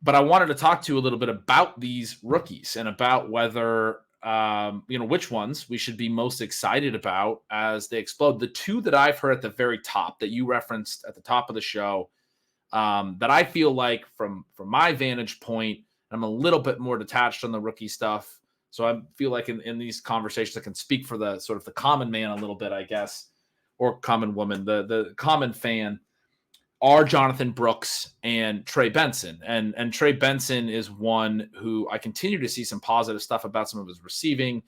But I wanted to talk to you a little bit about these rookies and about whether, which ones we should be most excited about as they explode. The two that I've heard at the very top that you referenced at the top of the show, that I feel like from my vantage point, I'm a little bit more detached on the rookie stuff. So I feel like in these conversations, I can speak for the sort of the common man a little bit, I guess, or common woman, the common fan, are Jonathan Brooks and Trey Benson. And Trey Benson is one who I continue to see some positive stuff about some of his receiving.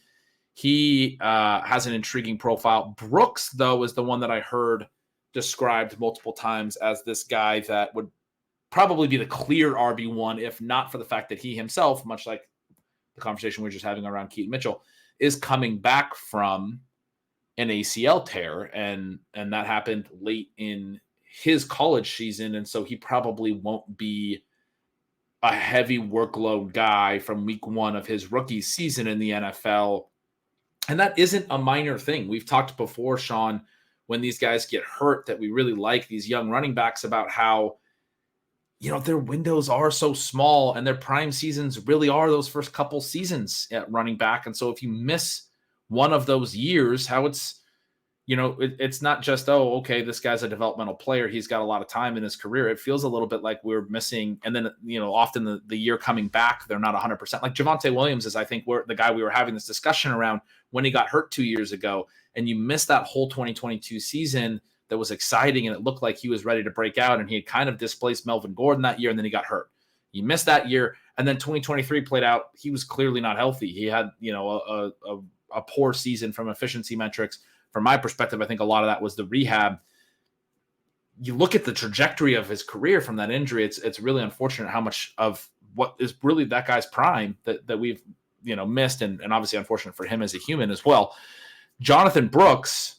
He has an intriguing profile. Brooks, though, is the one that I heard described multiple times as this guy that would probably be the clear RB1, if not for the fact that he himself, much like the conversation we were just having around Keaton Mitchell, is coming back from an ACL tear. And that happened late in his college season. And so he probably won't be a heavy workload guy from week one of his rookie season in the NFL. And that isn't a minor thing. We've talked before, Shawn, when these guys get hurt, that we really like these young running backs, about how, their windows are so small and their prime seasons really are those first couple seasons at running back. And so if you miss one of those years, how it's not just, oh, okay, this guy's a developmental player, he's got a lot of time in his career. It feels a little bit like we're missing. And then, often the year coming back, they're not 100%. Like Javonte Williams is, I think, the guy we were having this discussion around when he got hurt 2 years ago. And you missed that whole 2022 season that was exciting, and it looked like he was ready to break out, and he had kind of displaced Melvin Gordon that year, and then he got hurt. You missed that year, and then 2023 played out. He was clearly not healthy. He had, a poor season from efficiency metrics. From my perspective, I think a lot of that was the rehab. You look at the trajectory of his career from that injury, it's really unfortunate how much of what is really that guy's prime that we've, missed, and obviously unfortunate for him as a human as well. Jonathan Brooks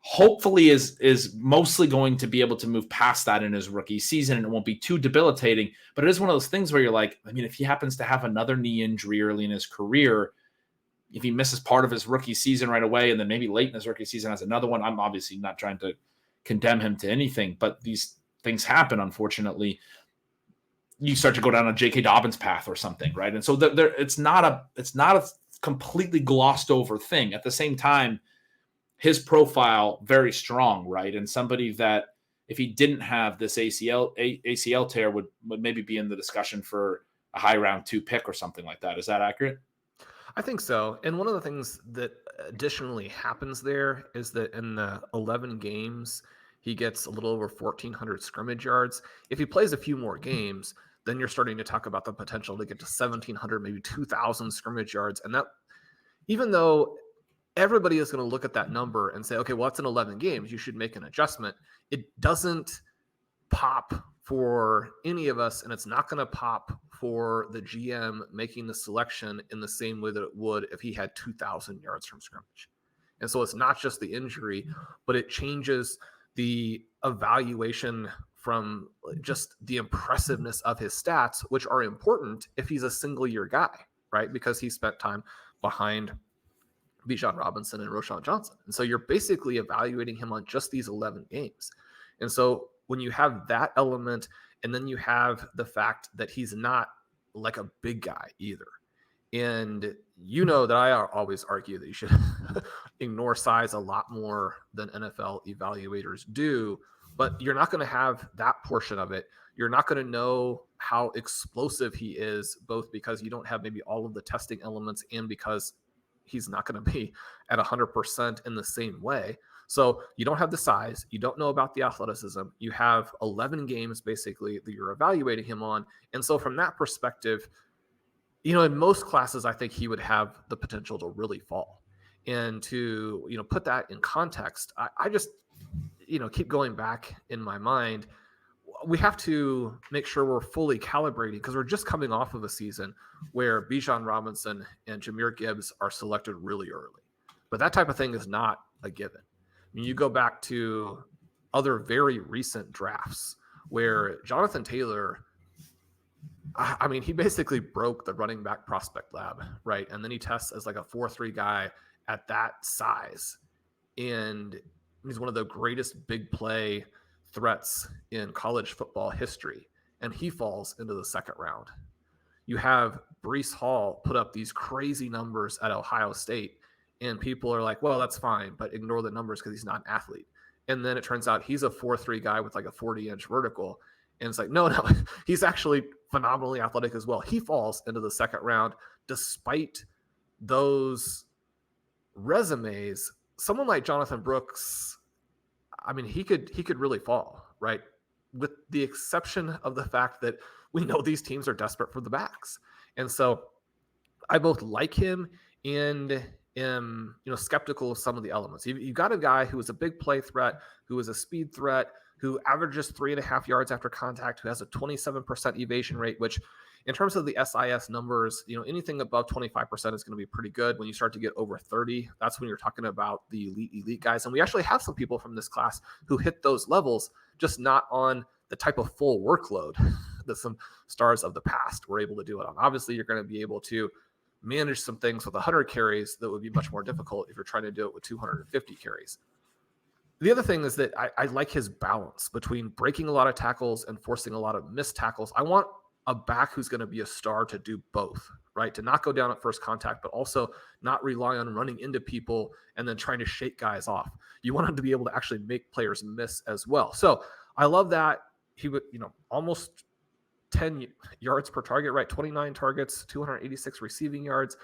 hopefully is mostly going to be able to move past that in his rookie season, and it won't be too debilitating. But it is one of those things where you're like, if he happens to have another knee injury early in his career, if he misses part of his rookie season right away, and then maybe late in his rookie season has another one, I'm obviously not trying to condemn him to anything, but these things happen, unfortunately. You start to go down a J.K. Dobbins path or something, right? And so it's not a completely glossed over thing. At the same time, his profile very strong, right? And somebody that, if he didn't have this ACL tear, would maybe be in the discussion for a high round 2 pick or something like that. Is that accurate? I think so. And one of the things that additionally happens there is that in the 11 games, he gets a little over 1,400 scrimmage yards. If he plays a few more games, then you're starting to talk about the potential to get to 1,700, maybe 2,000 scrimmage yards. And that, even though everybody is going to look at that number and say, okay, well, it's in 11 games, you should make an adjustment, it doesn't pop for any of us, and it's not going to pop for the GM making the selection in the same way that it would if he had 2,000 yards from scrimmage. And so it's not just the injury, but it changes the evaluation from just the impressiveness of his stats, which are important if he's a single-year guy, right? Because he spent time behind Bijan Robinson and Roschon Johnson. And so you're basically evaluating him on just these 11 games. And so when you have that element, and then you have the fact that he's not like a big guy either. And that I always argue that you should ignore size a lot more than NFL evaluators do, but you're not going to have that portion of it. You're not going to know how explosive he is, both because you don't have maybe all of the testing elements and because he's not going to be at 100% in the same way. So you don't have the size. You don't know about the athleticism. You have 11 games basically that you're evaluating him on. And so from that perspective, in most classes, I think he would have the potential to really fall. And to, put that in context, I just, keep going back in my mind. We have to make sure we're fully calibrating, because we're just coming off of a season where Bijan Robinson and Jahmyr Gibbs are selected really early. But that type of thing is not a given. You go back to other very recent drafts where Jonathan Taylor, he basically broke the running back prospect lab, right? And then he tests as like a 4.3 guy at that size. And he's one of the greatest big play threats in college football history. and he falls into the second round. You have Breece Hall put up these crazy numbers at Ohio State, and people are like, well, that's fine, but ignore the numbers because he's not an athlete. And then it turns out he's a 4.3 guy with like a 40-inch vertical. And it's like, no, he's actually phenomenally athletic as well. He falls into the second round despite those resumes. Someone like Jonathan Brooks, I mean, he could really fall, right? With the exception of the fact that we know these teams are desperate for the backs. And so I both like him and am, skeptical of some of the elements. You've got a guy who is a big play threat, who is a speed threat, who averages 3.5 yards after contact, who has a 27% evasion rate, which in terms of the SIS numbers, anything above 25% is going to be pretty good. When you start to get over 30, that's when you're talking about the elite guys. And we actually have some people from this class who hit those levels, just not on the type of full workload that some stars of the past were able to do it on. Obviously, you're going to be able to manage some things with 100 carries that would be much more difficult if you're trying to do it with 250 carries. The other thing is that I like his balance between breaking a lot of tackles and forcing a lot of missed tackles. I want a back who's going to be a star to do both, right? To not go down at first contact, but also not rely on running into people and then trying to shake guys off. You want him to be able to actually make players miss as well. So I love that he would, almost 10 yards per target, right? 29 targets, 286 receiving yards,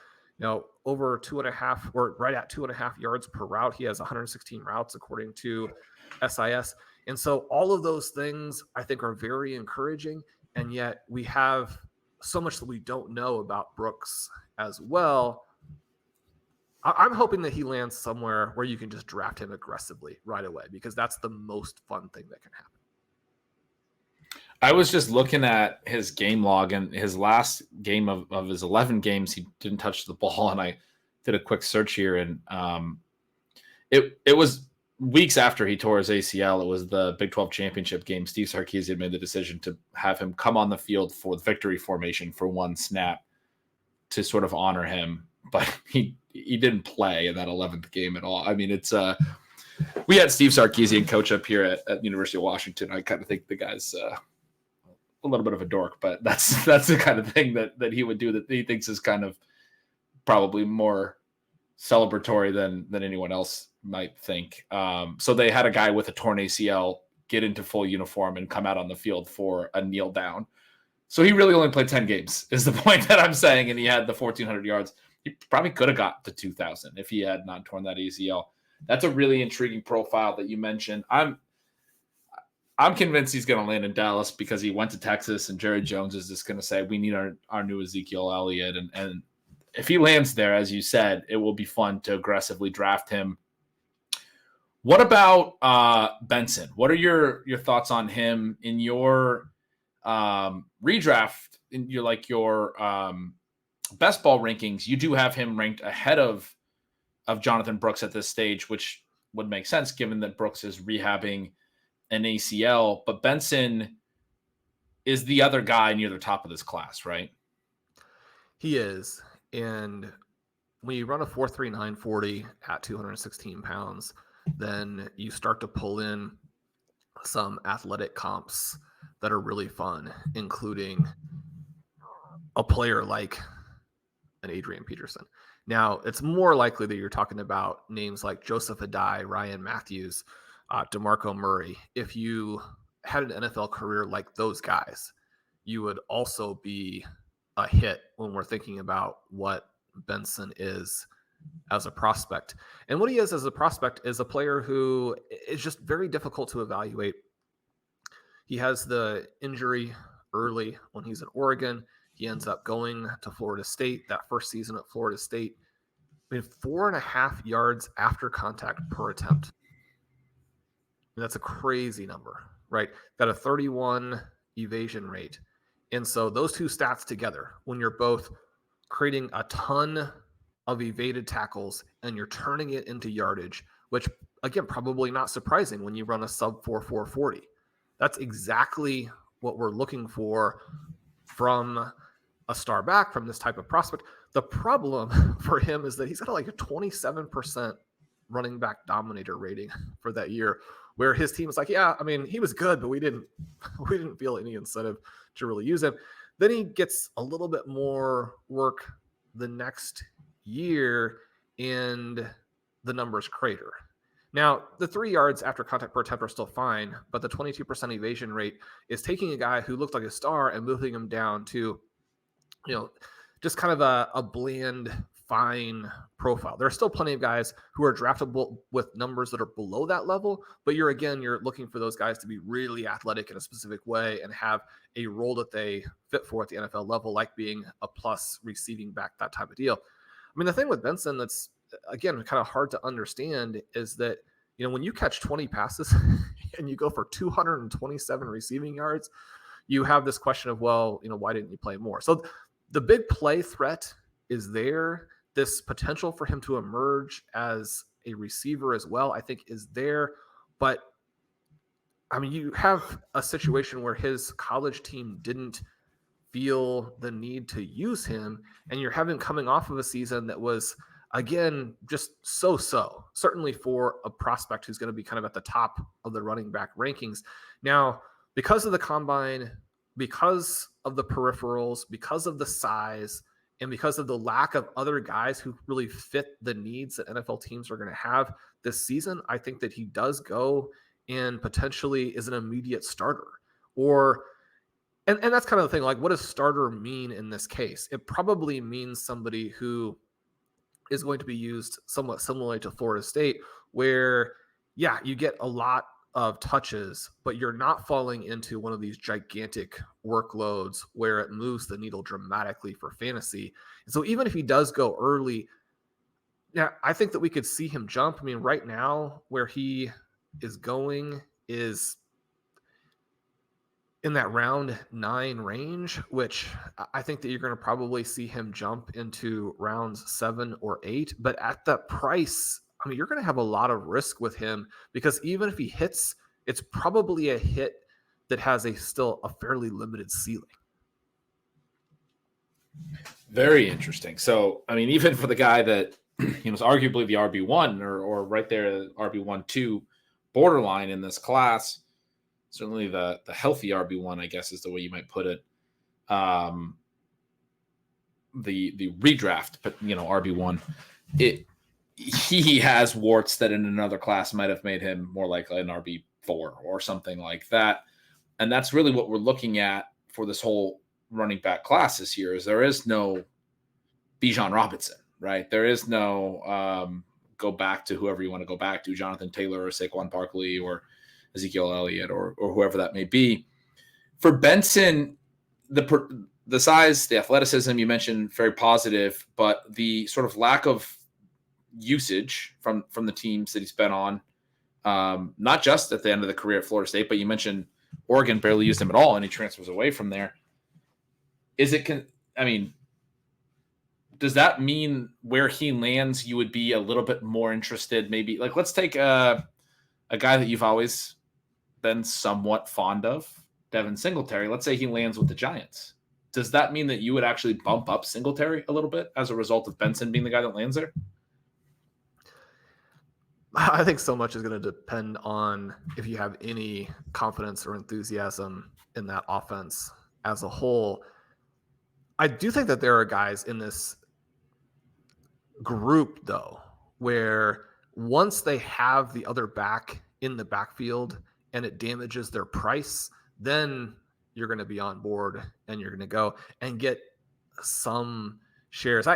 over 2.5 or right at 2.5 yards per route. He has 116 routes according to SIS. And so all of those things I think are very encouraging. And yet we have so much that we don't know about Brooks as well. I'm hoping that he lands somewhere where you can just draft him aggressively right away, because that's the most fun thing that can happen. I was just looking at his game log, and his last game of his 11 games, he didn't touch the ball. And I did a quick search here, and it was weeks after he tore his ACL. It was the Big 12 championship game. Steve Sarkisian made the decision to have him come on the field for the victory formation for one snap to sort of honor him. But he didn't play in that 11th game at all. I mean, it's we had Steve Sarkisian coach up here at University of Washington. I kind of think the guy's a little bit of a dork, but that's the kind of thing that he would do that he thinks is kind of probably more celebratory than anyone else might think. So they had a guy with a torn ACL get into full uniform and come out on the field for a kneel down. So he really only played 10 games is the point that I'm saying. And he had the 1,400 yards. He probably could have got to 2,000 if he had not torn that ACL. That's a really intriguing profile that you mentioned. I'm convinced he's going to land in Dallas because he went to Texas, and Jerry Jones is just going to say, we need our new Ezekiel Elliott. And if he lands there, as you said, it will be fun to aggressively draft him. What about Benson? What are your thoughts on him in your redraft, in your best ball rankings? You do have him ranked ahead of Jonathan Brooks at this stage, which would make sense given that Brooks is rehabbing an ACL, but Benson is the other guy near the top of this class, right? He is. And when you run a 4.39 40 at 216 pounds, then you start to pull in some athletic comps that are really fun, including a player like an Adrian Peterson. Now, it's more likely that you're talking about names like Joseph Adai, Ryan Matthews, DeMarco Murray. If you had an NFL career like those guys, you would also be a hit when we're thinking about what Benson is as a prospect. And what he is as a prospect is a player who is just very difficult to evaluate. He has the injury early when he's at Oregon. He ends up going to Florida State. That first season at Florida State, 4.5 yards after contact per attempt. And that's a crazy number, right? Got a 31 evasion rate. And so those two stats together, when you're both creating a ton of evaded tackles and you're turning it into yardage, which again, probably not surprising when you run a sub 4.40. That's exactly what we're looking for from a star back, from this type of prospect. The problem for him is that he's got like a 27% running back dominator rating for that year, where his team was like, yeah, I mean, he was good, but we didn't feel any incentive to really use him. Then he gets a little bit more work the next year, and the numbers crater. Now, the 3 yards after contact per attempt are still fine, but the 22% evasion rate is taking a guy who looked like a star and moving him down to, just kind of a bland, fine profile. There are still plenty of guys who are draftable with numbers that are below that level, but you're looking for those guys to be really athletic in a specific way and have a role that they fit for at the NFL level, like being a plus receiving back, that type of deal. I mean, the thing with Benson that's, again, kind of hard to understand is that, when you catch 20 passes and you go for 227 receiving yards, you have this question of, well, why didn't you play more? So the big play threat is there. This potential for him to emerge as a receiver as well, I think, is there. But, I mean, you have a situation where his college team didn't feel the need to use him, and you're having coming off of a season that was, again, just so, certainly for a prospect who's going to be kind of at the top of the running back rankings. Now, because of the combine, because of the peripherals, because of the size, and because of the lack of other guys who really fit the needs that NFL teams are going to have this season, I think that he does go and potentially is an immediate starter. And that's kind of the thing, like, what does starter mean in this case? It probably means somebody who is going to be used somewhat similarly to Florida State, where, yeah, you get a lot of touches, but you're not falling into one of these gigantic workloads where it moves the needle dramatically for fantasy. And so even if he does go early, yeah, I think that we could see him jump. I mean, right now where he is going is in that round 9 range, which I think that you're going to probably see him jump into rounds 7 or 8. But at that price, I mean, you're going to have a lot of risk with him, because even if he hits, it's probably a hit that has still a fairly limited ceiling. Very interesting. So, I mean, even for the guy that was arguably the RB1 or right there, RB1-2 borderline in this class, certainly the healthy RB1, I guess is the way you might put it. The redraft, but RB1, he has warts that in another class might have made him more like an RB4 or something like that. And that's really what we're looking at for this whole running back class this year. Is there is no Bijan Robinson, right? There is no go back to whoever you want to go back to, Jonathan Taylor or Saquon Barkley or Ezekiel Elliott or whoever that may be. For Benson, the size, the athleticism you mentioned, very positive, but the sort of lack of usage from the teams that he's been on, not just at the end of the career at Florida State, but you mentioned Oregon barely used him at all, and he transfers away from there. Does that mean where he lands, you would be a little bit more interested? Maybe, like, let's take a guy that you've always been somewhat fond of, Devin Singletary. Let's say he lands with the Giants. Does that mean that you would actually bump up Singletary a little bit as a result of Benson being the guy that lands there? I think so much is going to depend on if you have any confidence or enthusiasm in that offense as a whole. I do think that there are guys in this group, though, where once they have the other back in the backfield and it damages their price, then you're going to be on board and you're going to go and get some shares.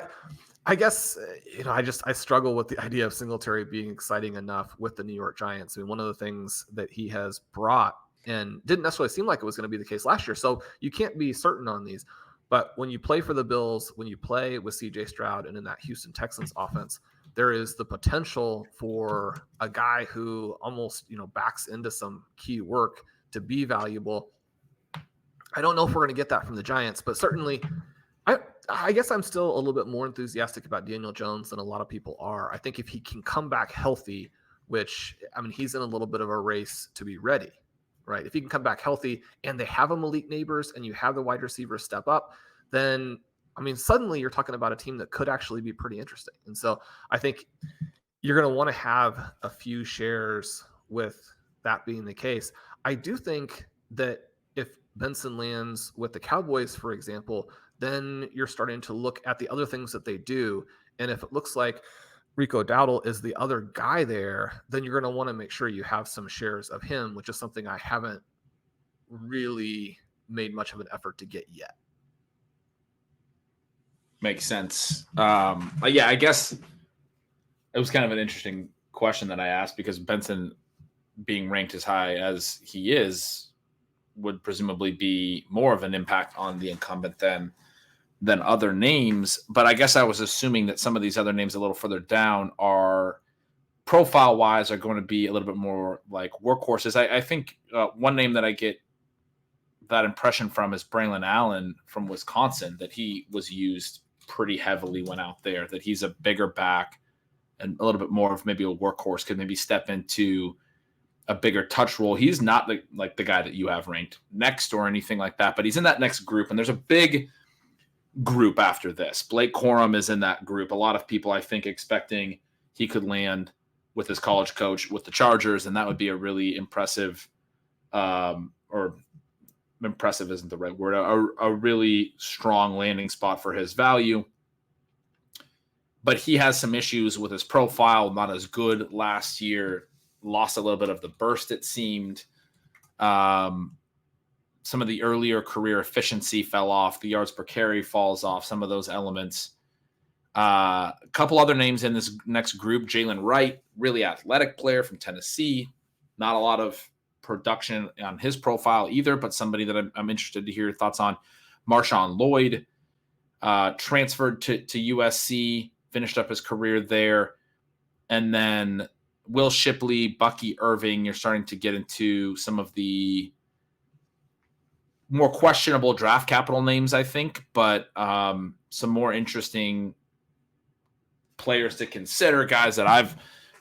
I guess, I struggle with the idea of Singletary being exciting enough with the New York Giants. I mean, one of the things that he has brought, and didn't necessarily seem like it was going to be the case last year, so you can't be certain on these. But when you play for the Bills, when you play with C.J. Stroud and in that Houston Texans offense, there is the potential for a guy who almost, backs into some key work to be valuable. I don't know if we're going to get that from the Giants, but certainly I guess I'm still a little bit more enthusiastic about Daniel Jones than a lot of people are. I think if he can come back healthy, which, he's in a little bit of a race to be ready, right? If he can come back healthy and they have a Malik Neighbors and you have the wide receivers step up, then, suddenly you're talking about a team that could actually be pretty interesting. And so I think you're going to want to have a few shares with that being the case. I do think that if Benson lands with the Cowboys, for example, then you're starting to look at the other things that they do. And if it looks like Rico Dowdle is the other guy there, then you're going to want to make sure you have some shares of him, which is something I haven't really made much of an effort to get yet. Makes sense. Yeah, I guess it was kind of an interesting question that I asked, because Benson being ranked as high as he is would presumably be more of an impact on the incumbent than other names. But I guess I was assuming that some of these other names a little further down are profile wise are going to be a little bit more like workhorses. I think one name that I get that impression from is Braylon Allen from Wisconsin, that he was used pretty heavily when out there, that he's a bigger back and a little bit more of maybe a workhorse, could maybe step into a bigger touch role. He's not like the guy that you have ranked next or anything like that, but he's in that next group, and there's a big group after this. Blake Corum is in that group. A lot of people, I think, expecting he could land with his college coach with the Chargers, and that would be a really impressive, or impressive isn't the right word, a really strong landing spot for his value. But he has some issues with his profile, not as good last year, lost a little bit of the burst, it seemed. Some of the earlier career efficiency fell off. The yards per carry falls off, some of those elements. A couple other names in this next group. Jalen Wright, really athletic player from Tennessee. Not a lot of production on his profile either, but somebody that I'm interested to hear your thoughts on. Marshawn Lloyd, transferred to USC, finished up his career there. And then Will Shipley, Bucky Irving, you're starting to get into some of the more questionable draft capital names, I think, but some more interesting players to consider, guys that I've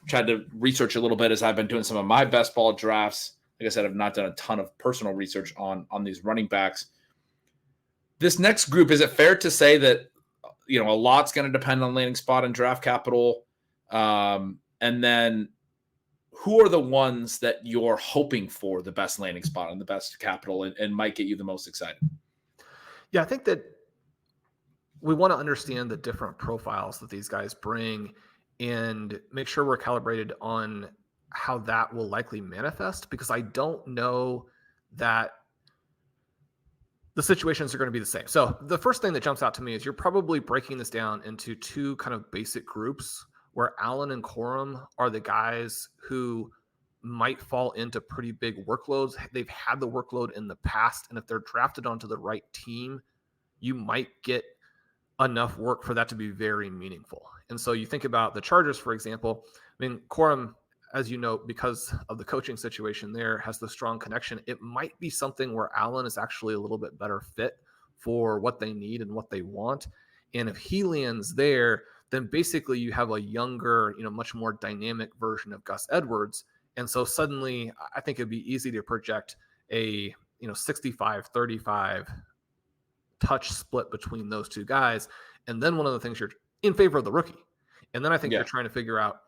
tried to research a little bit as I've been doing some of my best ball drafts. Like I said, I've not done a ton of personal research on these running backs. This next group, is it fair to say that, a lot's going to depend on landing spot and draft capital? And then who are the ones that you're hoping for the best landing spot and the best capital and might get you the most excited? Yeah, I think that we want to understand the different profiles that these guys bring and make sure we're calibrated on how that will likely manifest, because I don't know that the situations are going to be the same. So the first thing that jumps out to me is you're probably breaking this down into two kind of basic groups, where Allen and Corum are the guys who might fall into pretty big workloads. They've had the workload in the past, and if they're drafted onto the right team, you might get enough work for that to be very meaningful. And so you think about the Chargers, for example. I mean, Corum, as you know, because of the coaching situation there, has the strong connection. It might be something where Allen is actually a little bit better fit for what they need and what they want. And if he lands there, then basically you have a younger, much more dynamic version of Gus Edwards. And so suddenly I think it'd be easy to project a, 65-35 touch split between those two guys. And then one of the things, you're in favor of the rookie. And then I think you're trying to figure out,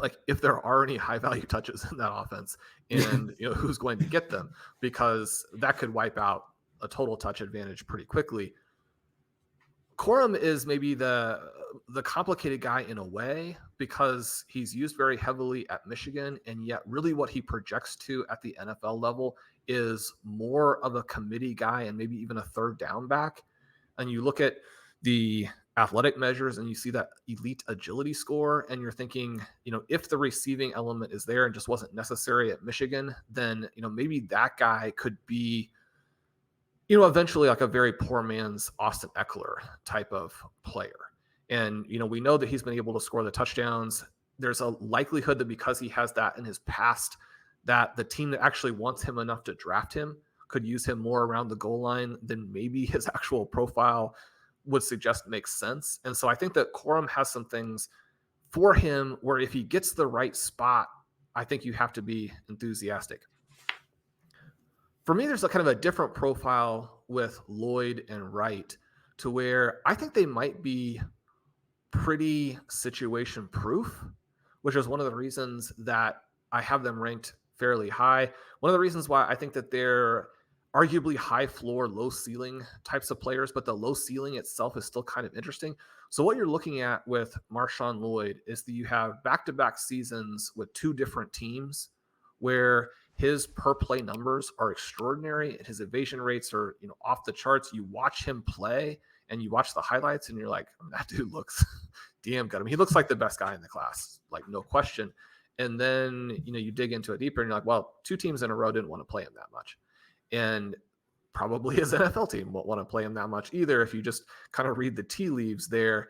like, if there are any high value touches in that offense, and who's going to get them, because that could wipe out a total touch advantage pretty quickly. Corum is maybe the complicated guy in a way, because he's used very heavily at Michigan, and yet really what he projects to at the NFL level is more of a committee guy and maybe even a third down back. And you look at the athletic measures and you see that elite agility score, and you're thinking, if the receiving element is there and just wasn't necessary at Michigan, then, maybe that guy could be, eventually like a very poor man's Austin Eckler type of player. And, we know that he's been able to score the touchdowns. There's a likelihood that because he has that in his past, that the team that actually wants him enough to draft him could use him more around the goal line than maybe his actual profile would suggest makes sense. And so I think that Corum has some things for him where if he gets the right spot, I think you have to be enthusiastic. For me, there's a kind of a different profile with Lloyd and Wright, to where I think they might be pretty situation proof, which is one of the reasons that I have them ranked fairly high. One of the reasons why I think that they're arguably high floor, low ceiling types of players, but the low ceiling itself is still kind of interesting. So what you're looking at with Marshawn Lloyd is that you have back-to-back seasons with two different teams where his per play numbers are extraordinary and his evasion rates are, off the charts. You watch him play and you watch the highlights and you're like, that dude looks damn good. I mean, he looks like the best guy in the class, like no question. And then, you dig into it deeper and you're like, well, two teams in a row didn't want to play him that much. And probably his NFL team won't want to play him that much either if you just kind of read the tea leaves there.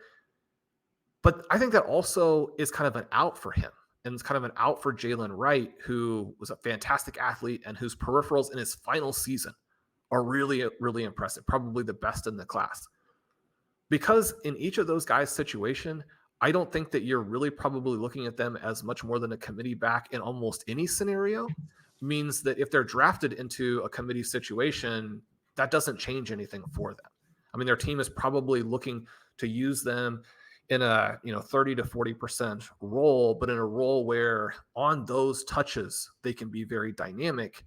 But I think that also is kind of an out for him. And it's kind of an out for Jalen Wright, who was a fantastic athlete and whose peripherals in his final season are really, really impressive, probably the best in the class. Because in each of those guys' situation, I don't think that you're really probably looking at them as much more than a committee back in almost any scenario. Means that if they're drafted into a committee situation, that doesn't change anything for them. I mean, their team is probably looking to use them in a 30 to 40% role, but in a role where on those touches they can be very dynamic.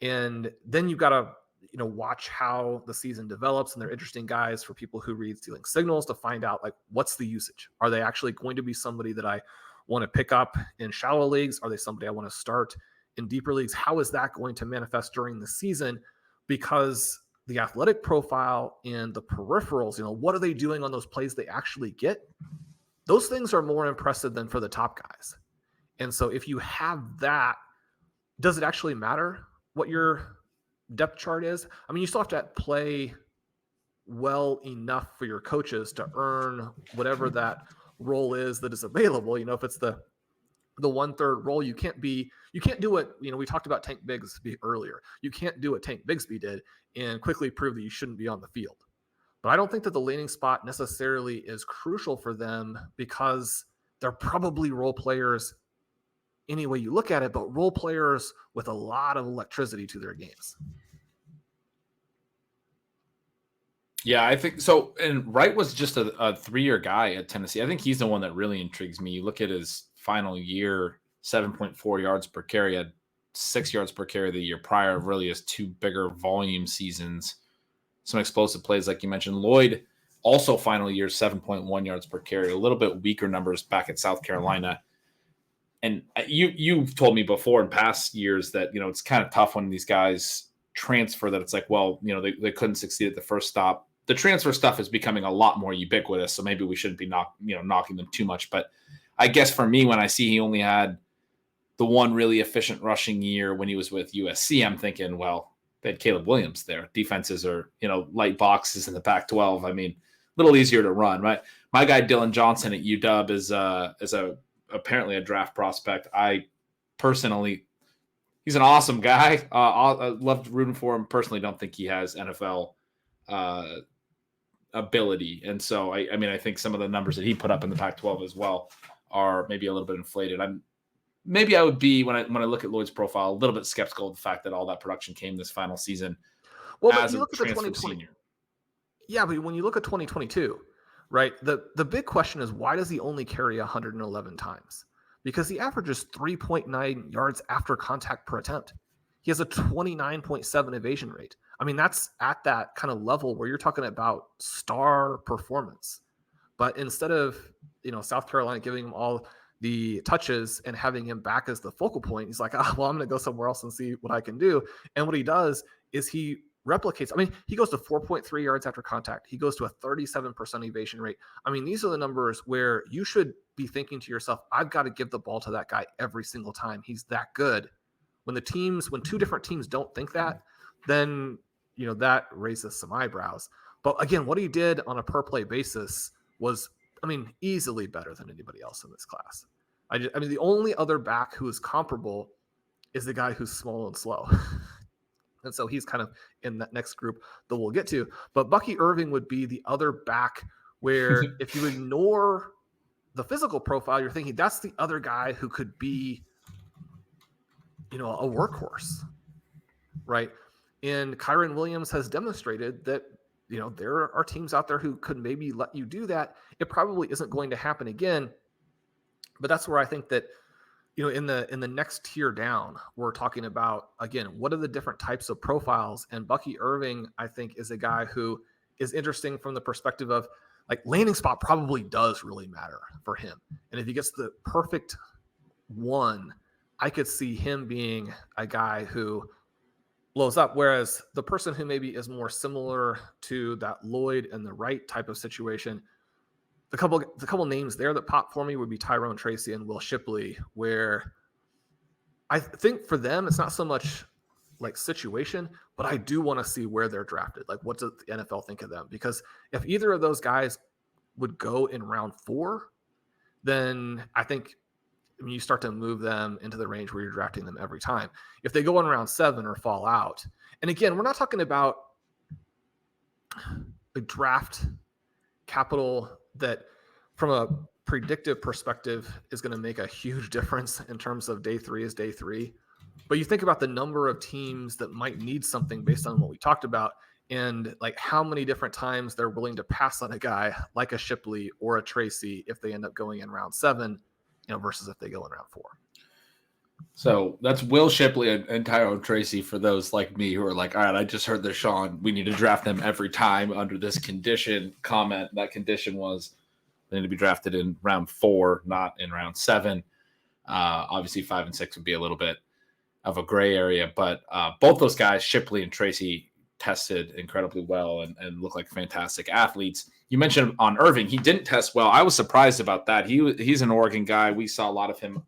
And then you've got to watch how the season develops, and they're interesting guys for people who read stealing signals to find out, like, what's the usage? Are they actually going to be somebody that I want to pick up in shallow leagues? Are they somebody I want to start in deeper leagues? How is that going to manifest during the season? Because the athletic profile and the peripherals, what are they doing on those plays they actually get? Those things are more impressive than for the top guys. And so if you have that, does it actually matter what your depth chart is? I mean, you still have to play well enough for your coaches to earn whatever that role is that is available. If it's the 1/3 role, you can't do what, we talked about Tank Bigsby earlier. You can't do what Tank Bigsby did and quickly prove that you shouldn't be on the field. But I don't think that the landing spot necessarily is crucial for them, because they're probably role players any way you look at it, but role players with a lot of electricity to their games. Yeah, I think so. And Wright was just a 3-year guy at Tennessee. I think he's the one that really intrigues me. You look at his final year, 7.4 yards per carry, had 6 yards per carry the year prior, really his two bigger volume seasons. Some explosive plays, like you mentioned. Lloyd, also final year, 7.1 yards per carry, a little bit weaker numbers back at South Carolina. And you've told me before in past years that, it's kind of tough when these guys transfer, that it's like, well, they couldn't succeed at the first stop. The transfer stuff is becoming a lot more ubiquitous, so maybe we shouldn't be knocking them too much. But I guess for me, when I see he only had the one really efficient rushing year when he was with USC, I'm thinking, well, they had Caleb Williams there. Defenses are, light boxes in the Pac-12. I mean, a little easier to run, right? My guy Dylan Johnson at UW is apparently a draft prospect. I personally, he's an awesome guy. I loved rooting for him. Personally, don't think he has NFL ability, and so I think some of the numbers that he put up in the Pac-12 as well are maybe a little bit inflated. I would be, when I look at Lloyd's profile, a little bit skeptical of the fact that all that production came this final season. Well, as but you a look at the transfer 2020. senior. Yeah, but when you look at 2022, right, the big question is, why does he only carry 111 times? Because he averages 3.9 yards after contact per attempt. He has a 29.7 evasion rate. I mean, that's at that kind of level where you're talking about star performance. But instead of, South Carolina giving him all the touches and having him back as the focal point, he's like, I'm going to go somewhere else and see what I can do. And what he does is he replicates. I mean, he goes to 4.3 yards after contact. He goes to a 37% evasion rate. I mean, these are the numbers where you should be thinking to yourself, I've got to give the ball to that guy every single time. He's that good. When two different teams don't think that, then, that raises some eyebrows. But again, what he did on a per play basis was, easily better than anybody else in this class. The only other back who is comparable is the guy who's small and slow. And so he's kind of in that next group that we'll get to. But Bucky Irving would be the other back where if you ignore the physical profile, you're thinking that's the other guy who could be, a workhorse, right? And Kyron Williams has demonstrated that, there are teams out there who could maybe let you do that. It probably isn't going to happen again. But that's where I think that, in the next tier down, we're talking about, again, what are the different types of profiles? And Bucky Irving, I think, is a guy who is interesting from the perspective of, like, landing spot probably does really matter for him. And if he gets the perfect one, I could see him being a guy who blows up. Whereas the person who maybe is more similar to that Lloyd and the Wright type of situation, the couple names there that pop for me would be Tyrone Tracy and Will Shipley, where I think for them, it's not so much like situation, but I do want to see where they're drafted. Like, what does the NFL think of them? Because if either of those guys would go in round 4, then I think you start to move them into the range where you're drafting them every time. If they go in round 7 or fall out, and again, we're not talking about a draft capital that from a predictive perspective is going to make a huge difference in terms of day 3 is day 3. But you think about the number of teams that might need something based on what we talked about, and like how many different times they're willing to pass on a guy like a Shipley or a Tracy if they end up going in round 7, versus if they go in round 4. So that's Will Shipley and Tyrone Tracy for those like me who are like, all right, I just heard the Shawn, we need to draft them every time under this condition comment. That condition was they need to be drafted in round 4, not in round 7. Obviously 5 and 6 would be a little bit of a gray area, but both those guys, Shipley and Tracy, tested incredibly well and look like fantastic athletes. You mentioned on Irving, he didn't test well. I was surprised about that. He's an Oregon guy. We saw a lot of him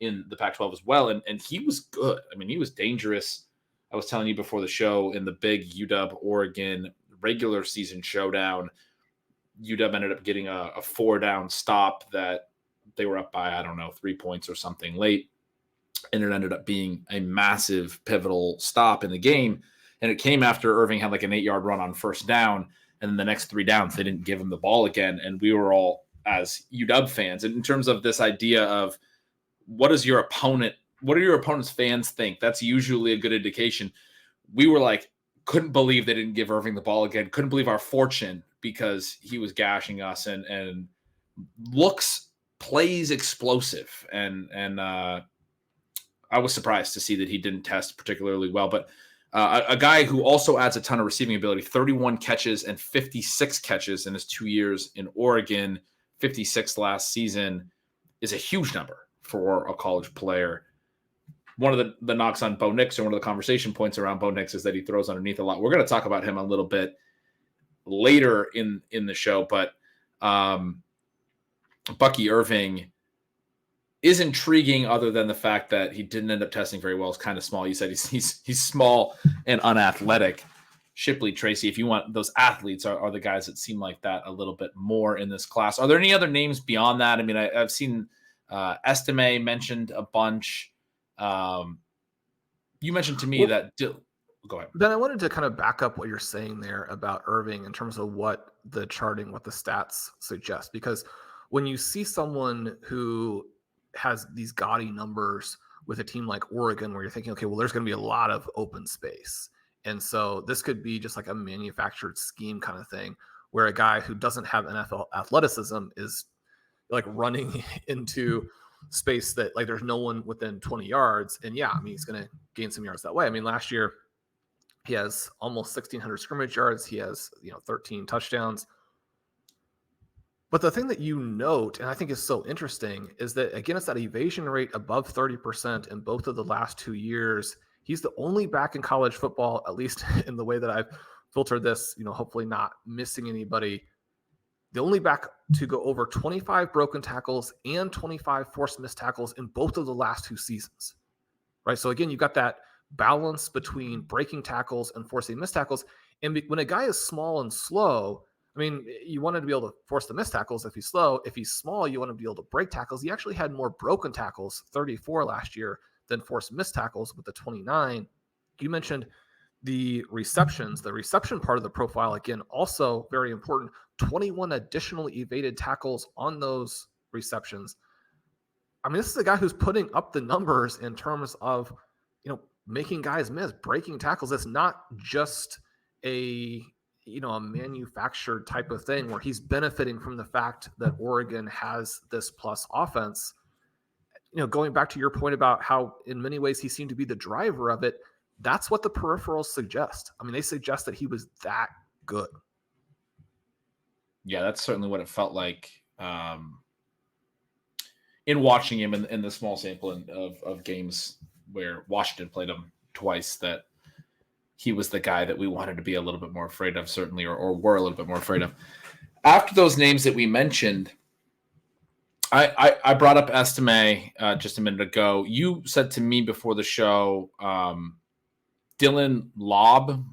in the Pac-12 as well, and he was good. I mean, he was dangerous. I was telling you before the show, in the big UW-Oregon regular season showdown, UW ended up getting a 4-down stop that they were up by, 3 points or something late, and it ended up being a massive pivotal stop in the game, and it came after Irving had like an 8-yard run on first down, and then the next 3 downs, they didn't give him the ball again, and we were all, as UW fans, in terms of this idea of what do your opponent's fans think? That's usually a good indication. We were like, couldn't believe they didn't give Irving the ball again. Couldn't believe our fortune because he was gashing us and plays explosive. And I was surprised to see that he didn't test particularly well. But a guy who also adds a ton of receiving ability, 31 catches and 56 catches in his 2 years in Oregon, 56 last season, is a huge number for a college player. One of the knocks on Bo Nix, or one of the conversation points around Bo Nix, is that he throws underneath a lot. We're going to talk about him a little bit later in the show, but Bucky Irving is intriguing other than the fact that he didn't end up testing very well. It's kind of small. You said he's small and unathletic. Shipley, Tracy, if you want those athletes are the guys that seem like that a little bit more in this class. Are there any other names beyond that? I mean, I've seen Estime mentioned a bunch. You mentioned to me that go ahead. Ben, I wanted to kind of back up what you're saying there about Irving in terms of what the charting, what the stats suggest, because when you see someone who has these gaudy numbers with a team like Oregon, where you're thinking, okay, well, there's going to be a lot of open space. And so this could be just like a manufactured scheme kind of thing where a guy who doesn't have NFL athleticism is like running into space that like there's no one within 20 yards. And yeah, I mean, he's going to gain some yards that way. I mean, last year he has almost 1,600 scrimmage yards. He has, 13 touchdowns. But the thing that you note, and I think is so interesting, is that, again, it's that evasion rate above 30% in both of the last 2 years. He's the only back in college football, at least in the way that I've filtered this, hopefully not missing anybody, the only back to go over 25 broken tackles and 25 forced missed tackles in both of the last 2 seasons, right? So again, you got that balance between breaking tackles and forcing missed tackles. And when a guy is small and slow, I mean, you want him to be able to force the missed tackles if he's slow. If he's small, you want him to be able to break tackles. He actually had more broken tackles, 34 last year, than forced missed tackles with the 29. You mentioned the receptions. The reception part of the profile, again, also very important. 21 additional evaded tackles on those receptions. I mean, this is a guy who's putting up the numbers in terms of, making guys miss, breaking tackles. It's not just a manufactured type of thing where he's benefiting from the fact that Oregon has this plus offense. going back to your point about how in many ways he seemed to be the driver of it, that's what the peripherals suggest. I mean, they suggest that he was that good. Yeah, that's certainly what it felt like in watching him in the small sample of games where Washington played him twice, that he was the guy that we wanted to be a little bit more afraid of, certainly, or were a little bit more afraid of. After those names that we mentioned, I brought up Estime just a minute ago. You said to me before the show, Dylan Lobe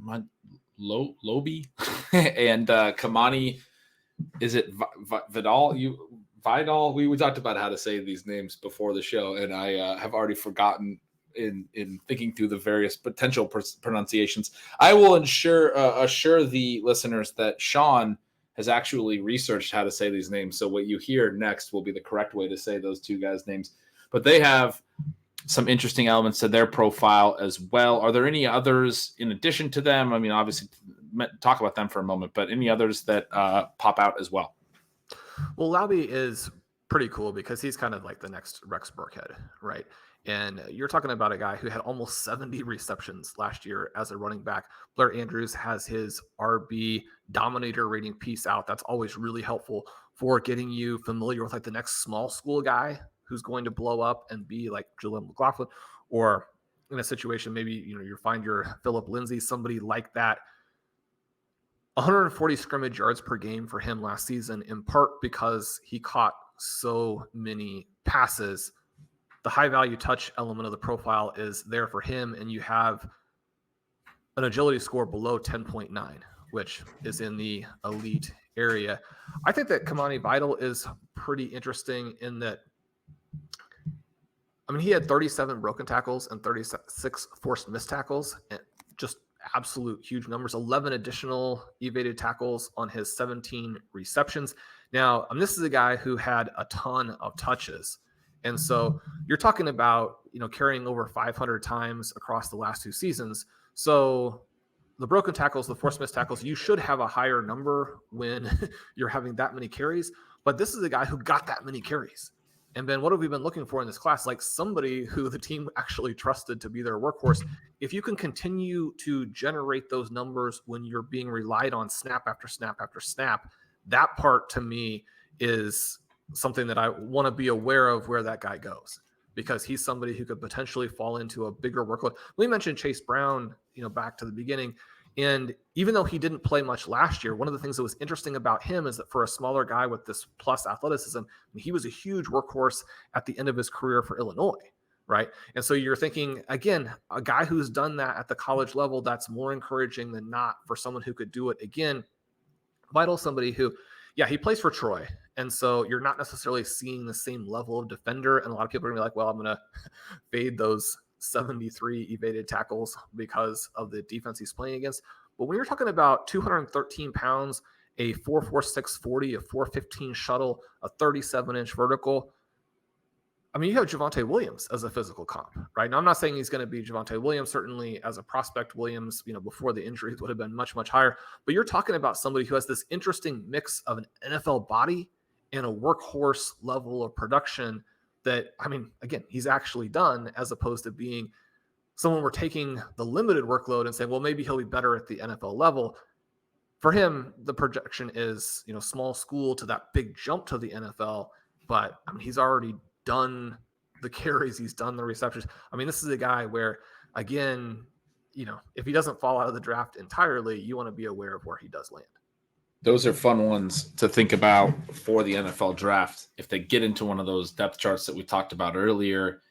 and Kamani, is it Vidal? Vidal? We talked about how to say these names before the show, and I have already forgotten in thinking through the various potential pronunciations. I will assure the listeners that Shawn has actually researched how to say these names. So what you hear next will be the correct way to say those two guys' names. But they have some interesting elements to their profile as well. Are there any others in addition to them? I mean, obviously, talk about them for a moment, but any others that pop out as well? Well, Laube is pretty cool because he's kind of like the next Rex Burkhead, right? And you're talking about a guy who had almost 70 receptions last year as a running back. Blair Andrews has his RB Dominator rating piece out. That's always really helpful for getting you familiar with like the next small school guy who's going to blow up and be like Julian McLaughlin, or in a situation, maybe, you find your Philip Lindsay, somebody like that. 140 scrimmage yards per game for him last season, in part because he caught so many passes. The high value touch element of the profile is there for him, and you have an agility score below 10.9, which is in the elite area. I think that Kamani Vidal is pretty interesting in that, I mean, he had 37 broken tackles and 36 forced missed tackles, and just absolute huge numbers, 11 additional evaded tackles on his 17 receptions. Now, this is a guy who had a ton of touches. And so you're talking about, carrying over 500 times across the last two seasons. So the broken tackles, the forced missed tackles, you should have a higher number when you're having that many carries. But this is a guy who got that many carries. And Ben, what have we been looking for in this class? Like somebody who the team actually trusted to be their workhorse. If you can continue to generate those numbers when you're being relied on snap after snap after snap, that part to me is something that I want to be aware of where that guy goes, because he's somebody who could potentially fall into a bigger workload. We mentioned Chase Brown, back to the beginning. And even though he didn't play much last year, one of the things that was interesting about him is that for a smaller guy with this plus athleticism, he was a huge workhorse at the end of his career for Illinois, right? And so you're thinking, again, a guy who's done that at the college level, that's more encouraging than not for someone who could do it again. Vidal, somebody who, he plays for Troy. And so you're not necessarily seeing the same level of defender. And a lot of people are going to be like, well, I'm going to fade those 73 evaded tackles because of the defense he's playing against. But when you're talking about 213 pounds, a 4.46 40, a 4.15 shuttle, a 37-inch vertical, you have Javonte Williams as a physical comp, right? Now, I'm not saying he's going to be Javonte Williams. Certainly as a prospect, Williams, before the injuries would have been much, much higher. But you're talking about somebody who has this interesting mix of an NFL body and a workhorse level of production that, again, he's actually done, as opposed to being someone we're taking the limited workload and saying, well, maybe he'll be better at the NFL level. For him, the projection is, small school to that big jump to the NFL. But he's already done the carries, he's done the receptions. This is a guy where, again, if he doesn't fall out of the draft entirely, you want to be aware of where he does land. Those are fun ones to think about for the NFL draft. If they get into one of those depth charts that we talked about earlier,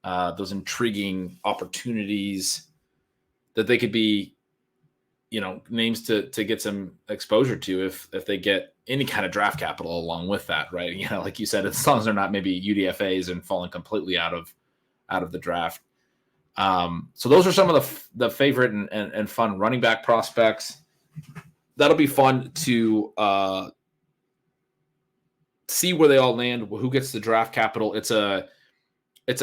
those intriguing opportunities that they could be, names to get some exposure to if they get any kind of draft capital along with that, right? Like you said, as long as they're not maybe UDFAs and falling completely out of the draft. So those are some of the favorite and fun running back prospects. That'll be fun to see where they all land, who gets the draft capital. It's a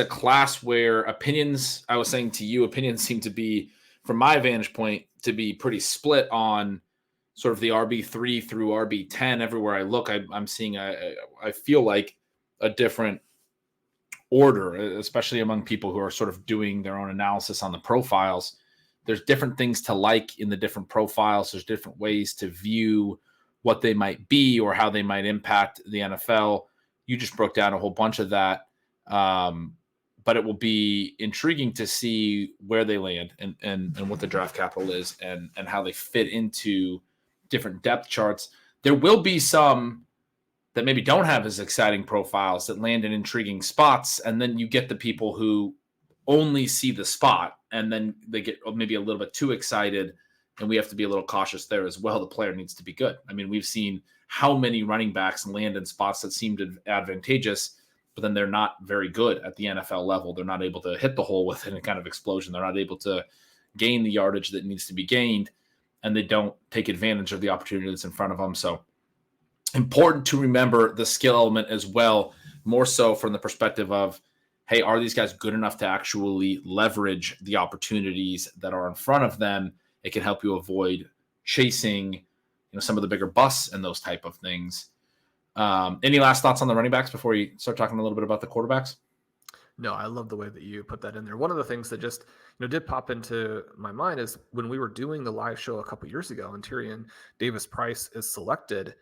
class where opinions, I was saying to you, opinions seem to be, from my vantage point, to be pretty split on sort of the RB3 through RB10. Everywhere I look, I'm seeing, I feel like, a different order, especially among people who are sort of doing their own analysis on the profiles. There's different things to like in the different profiles. There's different ways to view what they might be or how they might impact the NFL. You just broke down a whole bunch of that. But it will be intriguing to see where they land and what the draft capital is and how they fit into different depth charts. There will be some that maybe don't have as exciting profiles that land in intriguing spots. And then you get the people who only see the spot and then they get maybe a little bit too excited. And we have to be a little cautious there as well. The player needs to be good. I mean, we've seen how many running backs land in spots that seemed advantageous, but then they're not very good at the NFL level. They're not able to hit the hole with any kind of explosion. They're not able to gain the yardage that needs to be gained, and they don't take advantage of the opportunity that's in front of them. So important to remember the skill element as well, more so from the perspective of, hey, are these guys good enough to actually leverage the opportunities that are in front of them? It can help you avoid chasing, some of the bigger busts and those type of things. Any last thoughts on the running backs before you start talking a little bit about the quarterbacks? No, I love the way that you put that in there. One of the things that just did pop into my mind is when we were doing the live show a couple years ago and Tyrion Davis-Price is selected,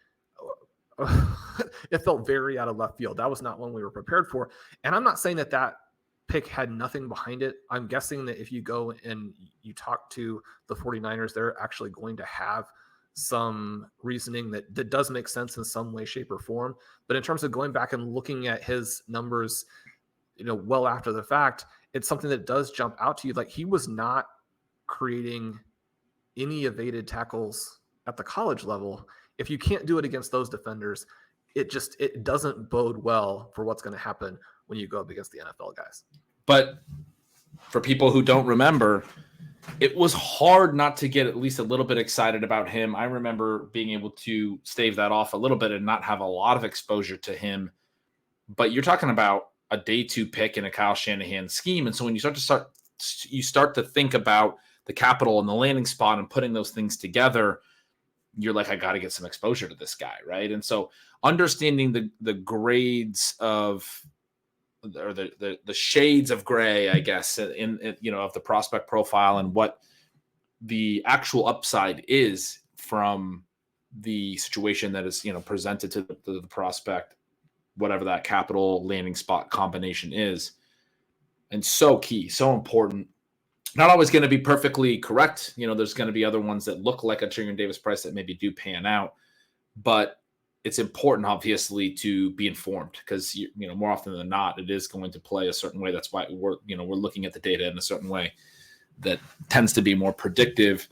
it felt very out of left field. That was not one we were prepared for. And I'm not saying that pick had nothing behind it. I'm guessing that if you go and you talk to the 49ers, they're actually going to have some reasoning that does make sense in some way, shape, or form. But in terms of going back and looking at his numbers, well after the fact, it's something that does jump out to you. Like, he was not creating any evaded tackles at the college level. If you can't do it against those defenders, it doesn't bode well for what's going to happen when you go up against the NFL guys. But for people who don't remember, it was hard not to get at least a little bit excited about him. I remember being able to stave that off a little bit and not have a lot of exposure to him. But you're talking about a day 2 pick in a Kyle Shanahan scheme. And so when you start to think about the capital and the landing spot and putting those things together, you're like, I got to get some exposure to this guy, right? And so understanding the grades of, or the shades of gray, I guess, in of the prospect profile and what the actual upside is from the situation that is presented to the prospect, whatever that capital landing spot combination is, and so key, so important. Not always going to be perfectly correct. There's going to be other ones that look like a Tyrion Davis-Price that maybe do pan out, but it's important, obviously, to be informed because more often than not, it is going to play a certain way. That's why we're looking at the data in a certain way that tends to be more predictive.